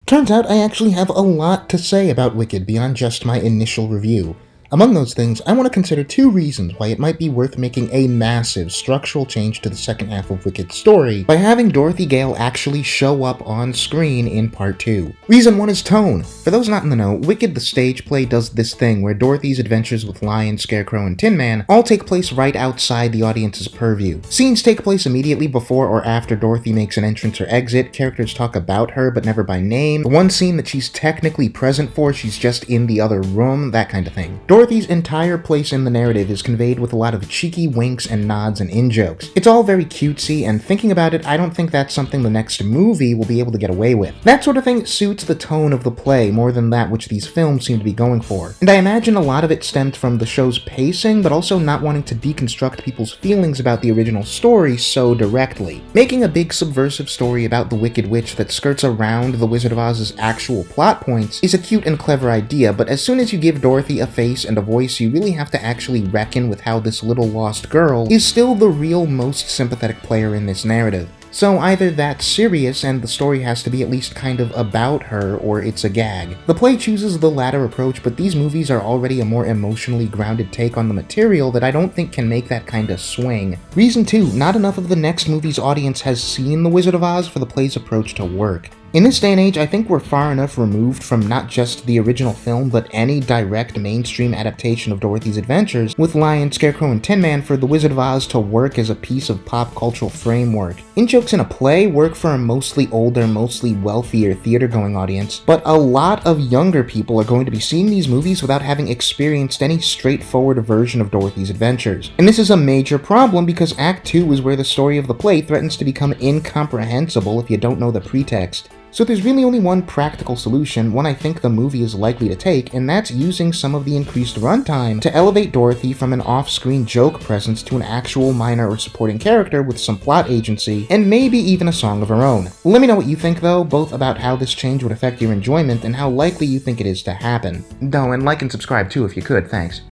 Turns out I actually have a lot to say about Wicked beyond just my initial review. Among those things, I want to consider two reasons why it might be worth making a massive structural change to the second half of Wicked's story by having Dorothy Gale actually show up on screen in part 2. Reason 1 is tone. For those not in the know, Wicked the stage play does this thing where Dorothy's adventures with Lion, Scarecrow, and Tin Man all take place right outside the audience's purview. Scenes take place immediately before or after Dorothy makes an entrance or exit, characters talk about her but never by name, the one scene that she's technically present for, she's just in the other room, that kind of thing. Dorothy's entire place in the narrative is conveyed with a lot of cheeky winks and nods and in-jokes. It's all very cutesy, and thinking about it, I don't think that's something the next movie will be able to get away with. That sort of thing suits the tone of the play more than that which these films seem to be going for. And I imagine a lot of it stemmed from the show's pacing, but also not wanting to deconstruct people's feelings about the original story so directly. Making a big subversive story about the Wicked Witch that skirts around the Wizard of Oz's actual plot points is a cute and clever idea, but as soon as you give Dorothy a face and a voice, you really have to actually reckon with how this little lost girl is still the real most sympathetic player in this narrative. So either that's serious and the story has to be at least kind of about her, or it's a gag. The play chooses the latter approach, but these movies are already a more emotionally grounded take on the material that I don't think can make that kind of swing. Reason 2, not enough of the next movie's audience has seen The Wizard of Oz for the play's approach to work. In this day and age, I think we're far enough removed from not just the original film, but any direct mainstream adaptation of Dorothy's adventures with Lion, Scarecrow, and Tin Man for The Wizard of Oz to work as a piece of pop cultural framework. In-jokes in a play work for a mostly older, mostly wealthier theater-going audience, but a lot of younger people are going to be seeing these movies without having experienced any straightforward version of Dorothy's adventures. And this is a major problem because Act 2 is where the story of the play threatens to become incomprehensible if you don't know the pretext. So there's really only one practical solution, one I think the movie is likely to take, and that's using some of the increased runtime to elevate Dorothy from an off-screen joke presence to an actual minor or supporting character with some plot agency, and maybe even a song of her own. Let me know what you think though, both about how this change would affect your enjoyment and how likely you think it is to happen. Oh, and like and subscribe too if you could, thanks.